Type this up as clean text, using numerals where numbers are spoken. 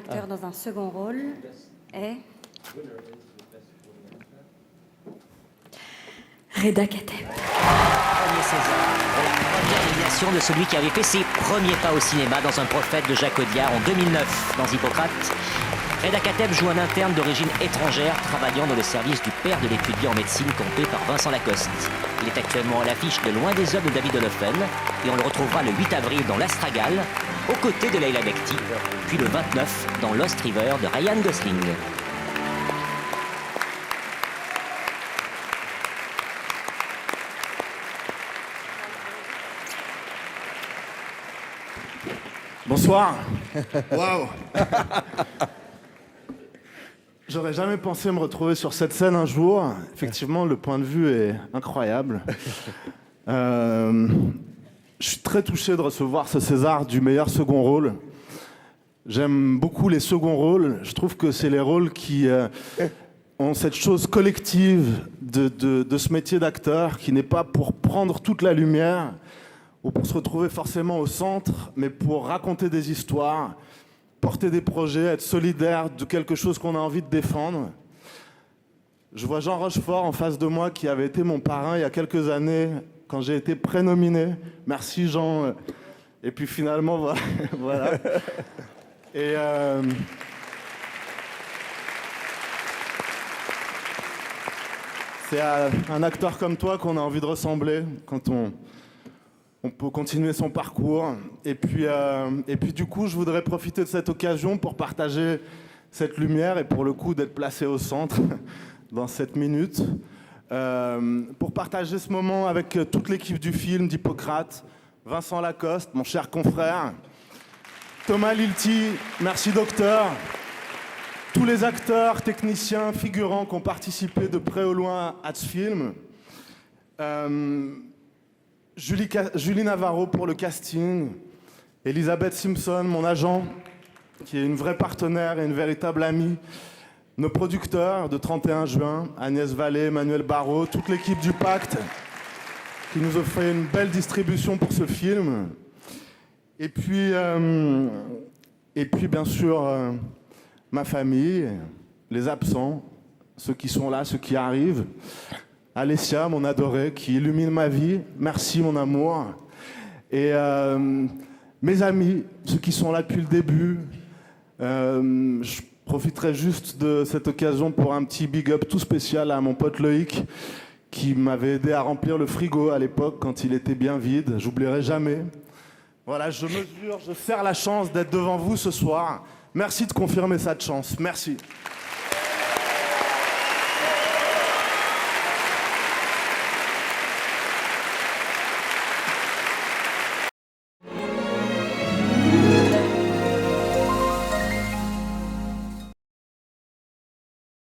acteur dans un second rôle est Reda Kateb. Premier César pour la première nomination de celui qui avait fait ses premiers pas au cinéma dans Un prophète de Jacques Audiard en 2009 dans Hippocrate. Reda Kateb joue un interne d'origine étrangère travaillant dans le service du père de l'étudiant en médecine campé par Vincent Lacoste. Il est actuellement à l'affiche de Loin des hommes de David Holofen et on le retrouvera le 8 avril dans L'Astragale aux côtés de Leila Bekti, puis le 29 dans Lost River de Ryan Gosling. Bonsoir. Waouh. J'aurais jamais pensé me retrouver sur cette scène un jour. Effectivement, le point de vue est incroyable. Je suis très touché de recevoir ce César du meilleur second rôle. J'aime beaucoup les seconds rôles. Je trouve que c'est les rôles qui ont cette chose collective de ce métier d'acteur qui n'est pas pour prendre toute la lumière ou pour se retrouver forcément au centre, mais pour raconter des histoires, porter des projets, être solidaire de quelque chose qu'on a envie de défendre. Je vois Jean Rochefort en face de moi qui avait été mon parrain il y a quelques années quand j'ai été prénominé. Merci Jean. Et puis finalement, voilà. Voilà. Et c'est à un acteur comme toi qu'on a envie de ressembler quand on peut continuer son parcours. Et puis du coup, je voudrais profiter de cette occasion pour partager cette lumière et pour le coup d'être placé au centre dans cette minute. Pour partager ce moment avec toute l'équipe du film d'Hippocrate, Vincent Lacoste, mon cher confrère, Thomas Lilti, merci docteur, tous les acteurs, techniciens, figurants qui ont participé de près ou loin à ce film. Julie Navarro pour le casting, Elisabeth Simpson, mon agent, qui est une vraie partenaire et une véritable amie, nos producteurs de 31 juin, Agnès Vallée, Emmanuel Barrault, toute l'équipe du Pacte, qui nous a fait une belle distribution pour ce film. Et puis bien sûr, ma famille, les absents, ceux qui sont là, ceux qui arrivent. Alessia, mon adorée, qui illumine ma vie. Merci, mon amour. Et mes amis, ceux qui sont là depuis le début. Je profiterai juste de cette occasion pour un petit big up tout spécial à mon pote Loïc, qui m'avait aidé à remplir le frigo à l'époque quand il était bien vide. J'oublierai jamais. Voilà, je serre la chance d'être devant vous ce soir. Merci de confirmer cette chance. Merci.